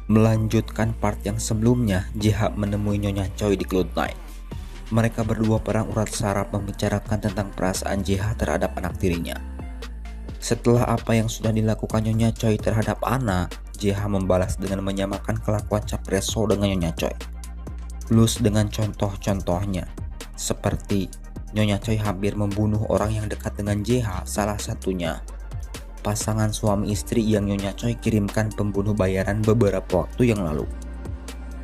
Melanjutkan part yang sebelumnya, JH menemui Nyonya Choi di Cloud9. Mereka berdua perang urat saraf membicarakan tentang perasaan JH terhadap anak tirinya. Setelah apa yang sudah dilakukan Nyonya Choi terhadap Ana, JH membalas dengan menyamakan kelakuan Capresso dengan Nyonya Choi. Plus dengan contoh-contohnya, seperti Nyonya Choi hampir membunuh orang yang dekat dengan JH, salah satunya pasangan suami istri yang Nyonya Choi kirimkan pembunuh bayaran beberapa waktu yang lalu.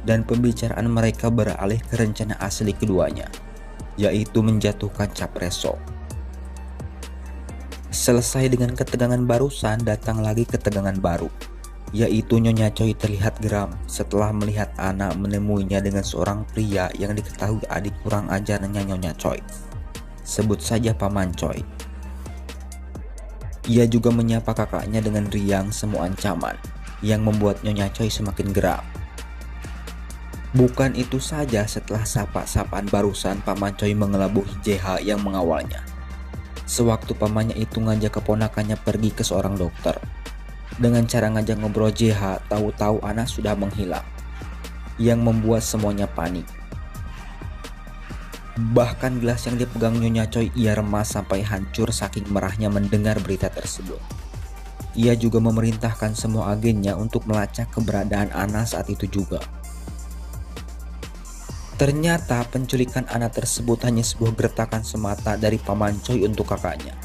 Dan pembicaraan mereka beralih ke rencana asli keduanya, yaitu menjatuhkan Capresso. Selesai dengan ketegangan barusan, datang lagi ketegangan baru, yaitu Nyonya Choi terlihat geram setelah melihat Ana menemuinya dengan seorang pria yang diketahui adik kurang ajarnya Nyonya Choi. Sebut saja Paman Choi. Ia juga menyapa kakaknya dengan riang semu ancaman, yang membuat Nyonya Choi semakin geram. Bukan itu saja, setelah sapa-sapaan barusan, Paman Choi mengelabuhi JH yang mengawalnya. Sewaktu pamannya itu ngajak keponakannya pergi ke seorang dokter. Dengan cara ngajak ngobrol JH, tahu-tahu Ana sudah menghilang, yang membuat semuanya panik. Bahkan gelas yang dipegang Nyonya Choi ia remas sampai hancur saking marahnya mendengar berita tersebut. Ia juga memerintahkan semua agennya untuk melacak keberadaan Ana saat itu juga. Ternyata penculikan Ana tersebut hanya sebuah gertakan semata dari Paman Choi untuk kakaknya.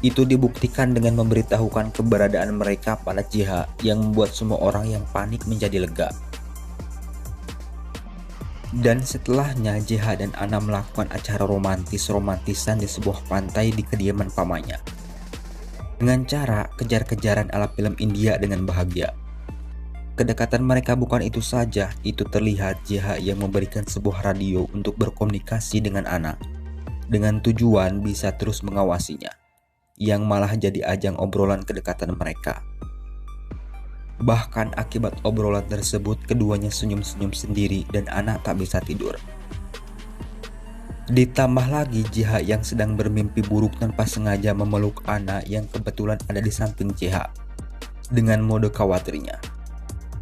Itu dibuktikan dengan memberitahukan keberadaan mereka pada JH yang membuat semua orang yang panik menjadi lega. Dan setelahnya JH dan Ana melakukan acara romantisan di sebuah pantai di kediaman pamannya. Dengan cara kejar-kejaran ala film India dengan bahagia. Kedekatan mereka bukan itu saja, itu terlihat JH yang memberikan sebuah radio untuk berkomunikasi dengan Ana. Dengan tujuan bisa terus mengawasinya, yang malah jadi ajang obrolan kedekatan mereka. Bahkan akibat obrolan tersebut keduanya senyum-senyum sendiri dan Ana tak bisa tidur. Ditambah lagi JH yang sedang bermimpi buruk tanpa sengaja memeluk Ana yang kebetulan ada di samping JH dengan mode khawatirnya.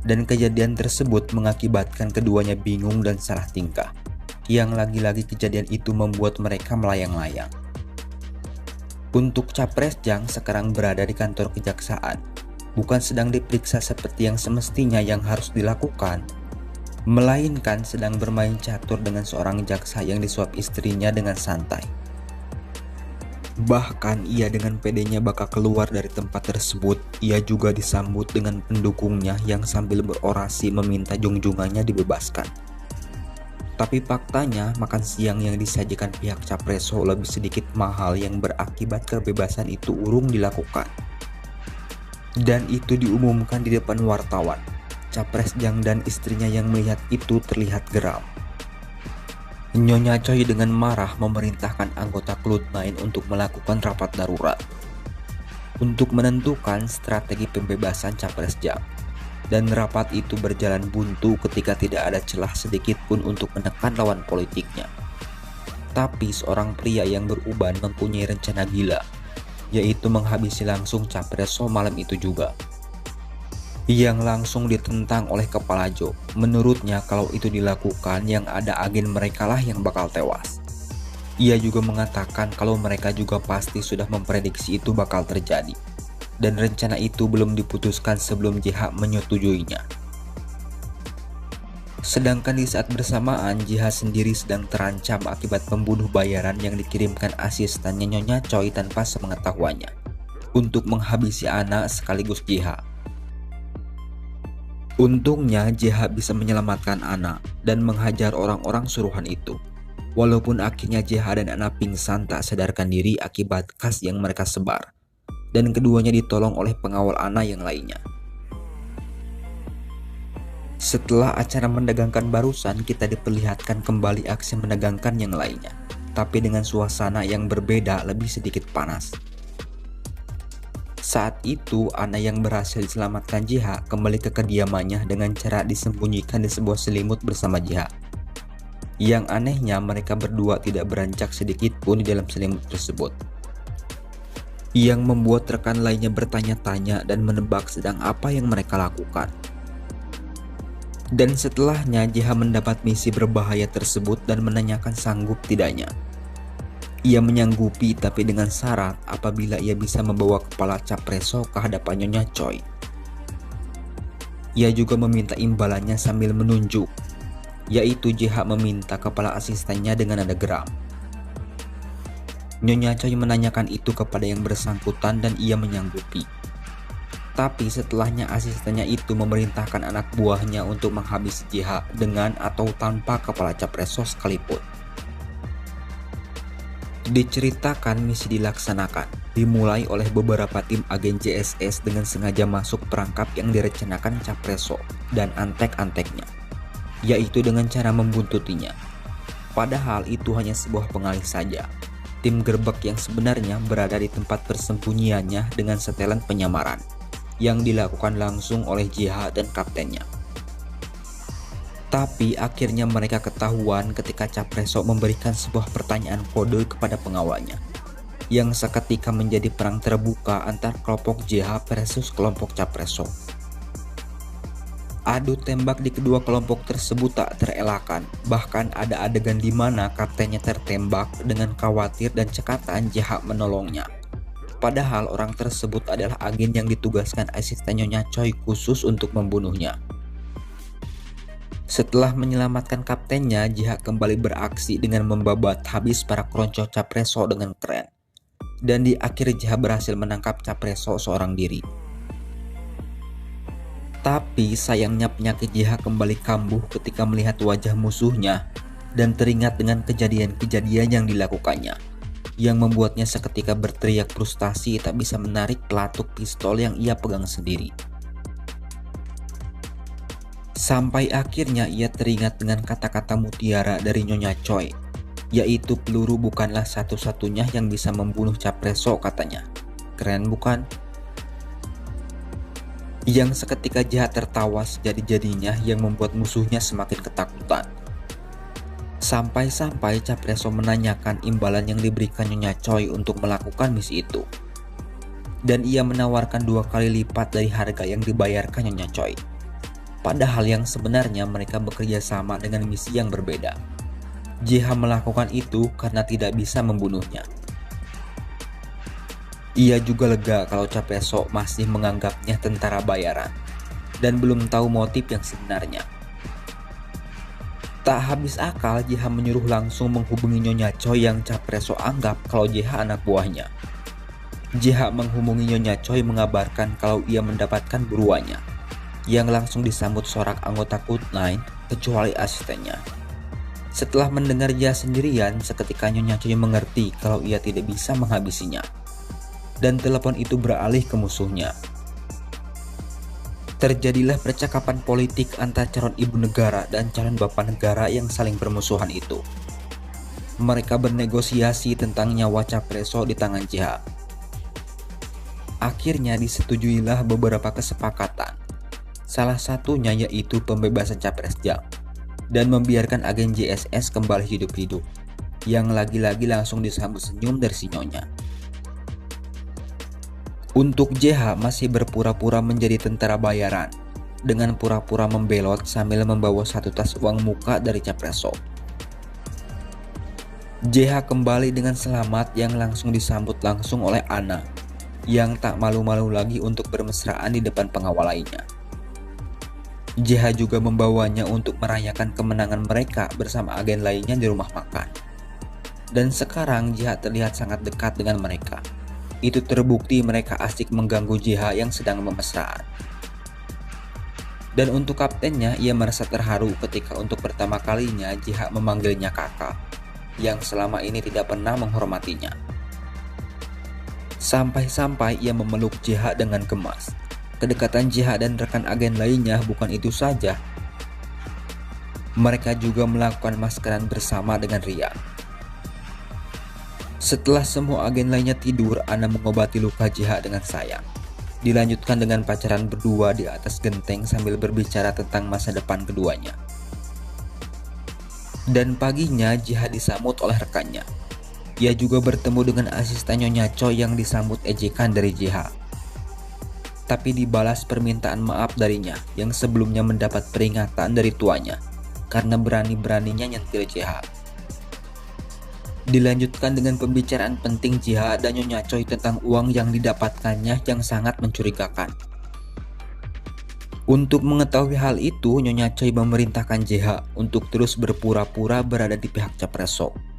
Dan kejadian tersebut mengakibatkan keduanya bingung dan salah tingkah, yang lagi-lagi kejadian itu membuat mereka melayang-layang. Untuk Capresjang sekarang berada di kantor kejaksaan, bukan sedang diperiksa seperti yang semestinya yang harus dilakukan, melainkan sedang bermain catur dengan seorang jaksa yang disuap istrinya dengan santai. Bahkan ia dengan pedenya bakal keluar dari tempat tersebut. Ia juga disambut dengan pendukungnya yang sambil berorasi meminta junjungannya dibebaskan. Tapi faktanya makan siang yang disajikan pihak Capresso lebih sedikit mahal yang berakibat kebebasan itu urung dilakukan. Dan itu diumumkan di depan wartawan. Capresjang dan istrinya yang melihat itu terlihat geram. Nyonya Choi dengan marah memerintahkan anggota Cloud9 untuk melakukan rapat darurat untuk menentukan strategi pembebasan Capresjang. Dan rapat itu berjalan buntu ketika tidak ada celah sedikit pun untuk menekan lawan politiknya. Tapi seorang pria yang beruban mempunyai rencana gila, yaitu menghabisi langsung Capresso malam itu juga, yang langsung ditentang oleh Kepala Jo. Menurutnya kalau itu dilakukan yang ada agen mereka lah yang bakal tewas. Ia juga mengatakan kalau mereka juga pasti sudah memprediksi itu bakal terjadi, dan rencana itu belum diputuskan sebelum JH menyetujuinya. Sedangkan di saat bersamaan JH sendiri sedang terancam akibat pembunuh bayaran yang dikirimkan asistennya Nyonya Choi tanpa sepengetahuannya untuk menghabisi Ana sekaligus JH. Untungnya JH bisa menyelamatkan Ana dan menghajar orang-orang suruhan itu. Walaupun akhirnya JH dan Ana pingsan tak sadarkan diri akibat kas yang mereka sebar. Dan keduanya ditolong oleh pengawal Ana yang lainnya. Setelah acara menegangkan barusan, kita diperlihatkan kembali aksi menegangkan yang lainnya. Tapi dengan suasana yang berbeda, lebih sedikit panas. Saat itu, Ana yang berhasil diselamatkan JH kembali ke kediamannya dengan cara disembunyikan di sebuah selimut bersama JH. Yang anehnya mereka berdua tidak beranjak sedikit pun di dalam selimut tersebut. Yang membuat rekan lainnya bertanya-tanya dan menebak sedang apa yang mereka lakukan. Dan setelahnya JH mendapat misi berbahaya tersebut dan menanyakan sanggup tidaknya. Ia menyanggupi tapi dengan syarat apabila ia bisa membawa kepala Capreso ke hadapan Nyonya Choi. Ia juga meminta imbalannya sambil menunjuk, yaitu JH meminta kepala asistennya dengan nada geram. Nyonya Choi menanyakan itu kepada yang bersangkutan dan ia menyanggupi. Tapi setelahnya asistennya itu memerintahkan anak buahnya untuk menghabisi JH dengan atau tanpa kepala Capreso sekalipun. Diceritakan misi dilaksanakan, dimulai oleh beberapa tim agen JSS dengan sengaja masuk perangkap yang direncanakan Capreso dan antek-anteknya, yaitu dengan cara membuntutinya. Padahal itu hanya sebuah pengalih saja. Tim gerbek yang sebenarnya berada di tempat persembunyiannya dengan setelan penyamaran yang dilakukan langsung oleh JH dan kaptennya. Tapi akhirnya mereka ketahuan ketika Capreso memberikan sebuah pertanyaan kode kepada pengawalnya, yang seketika menjadi perang terbuka antar kelompok JH versus kelompok Capreso. Adu tembak di kedua kelompok tersebut tak terelakkan, bahkan ada adegan di mana kaptennya tertembak dengan khawatir dan cekatan JH menolongnya. Padahal orang tersebut adalah agen yang ditugaskan asisten Nyonya Choi khusus untuk membunuhnya. Setelah menyelamatkan kaptennya, JH kembali beraksi dengan membabat habis para keroncong Capreso dengan keren. Dan di akhir JH berhasil menangkap Capreso seorang diri. Tapi sayangnya penyakit JH kembali kambuh ketika melihat wajah musuhnya dan teringat dengan kejadian-kejadian yang dilakukannya, yang membuatnya seketika berteriak frustasi tak bisa menarik pelatuk pistol yang ia pegang sendiri. Sampai akhirnya ia teringat dengan kata-kata mutiara dari Nyonya Choi, yaitu peluru bukanlah satu-satunya yang bisa membunuh Capreso katanya. Keren bukan? Yang seketika JH tertawa sejadi-jadinya yang membuat musuhnya semakin ketakutan. Sampai-sampai Capreso menanyakan imbalan yang diberikan Nyonya Choi untuk melakukan misi itu. Dan ia menawarkan 2 kali lipat dari harga yang dibayarkan Nyonya Choi. Padahal yang sebenarnya mereka bekerja sama dengan misi yang berbeda. JH melakukan itu karena tidak bisa membunuhnya. Ia juga lega kalau Capreso masih menganggapnya tentara bayaran dan belum tahu motif yang sebenarnya. Tak habis akal, JH menyuruh langsung menghubungi Nyonya Choi yang Capreso anggap kalau JH anak buahnya. JH menghubungi Nyonya Choi mengabarkan kalau ia mendapatkan buruannya, yang langsung disambut sorak anggota Code9 kecuali asistennya. Setelah mendengar JH sendirian, seketika Nyonya Choi mengerti kalau ia tidak bisa menghabisinya. Dan telepon itu beralih ke musuhnya. Terjadilah percakapan politik antara calon ibu negara dan calon bapak negara yang saling bermusuhan itu. Mereka bernegosiasi tentang nyawa Capreso di tangan JH. Akhirnya disetujuilah beberapa kesepakatan. Salah satunya yaitu pembebasan Capresjang dan membiarkan agen JSS kembali hidup-hidup, yang lagi-lagi langsung disambut senyum dari si Nyonya. Untuk JH masih berpura-pura menjadi tentara bayaran dengan pura-pura membelot sambil membawa 1 tas uang muka dari Capreso. JH kembali dengan selamat yang langsung disambut langsung oleh Anna, yang tak malu-malu lagi untuk bermesraan di depan pengawal lainnya. JH juga membawanya untuk merayakan kemenangan mereka bersama agen lainnya di rumah makan. Dan sekarang JH terlihat sangat dekat dengan mereka. Itu terbukti mereka asik mengganggu JH yang sedang memesraan. Dan untuk kaptennya, ia merasa terharu ketika untuk pertama kalinya JH memanggilnya kakak, yang selama ini tidak pernah menghormatinya. Sampai-sampai ia memeluk JH dengan gemas. Kedekatan JH dan rekan agen lainnya bukan itu saja. Mereka juga melakukan maskeran bersama dengan Ria. Setelah semua agen lainnya tidur, Anna mengobati luka JH dengan sayang. Dilanjutkan dengan pacaran berdua di atas genteng sambil berbicara tentang masa depan keduanya. Dan paginya JH disambut oleh rekannya. Ia juga bertemu dengan asisten Nyonya Choi yang disambut ejekan dari JH. tapi dibalas permintaan maaf darinya yang sebelumnya mendapat peringatan dari tuanya karena berani-beraninya nyentil JH. Dilanjutkan dengan pembicaraan penting JH dan Nyonya Choi tentang uang yang didapatkannya yang sangat mencurigakan. Untuk mengetahui hal itu, Nyonya Choi memerintahkan JH untuk terus berpura-pura berada di pihak Chapreso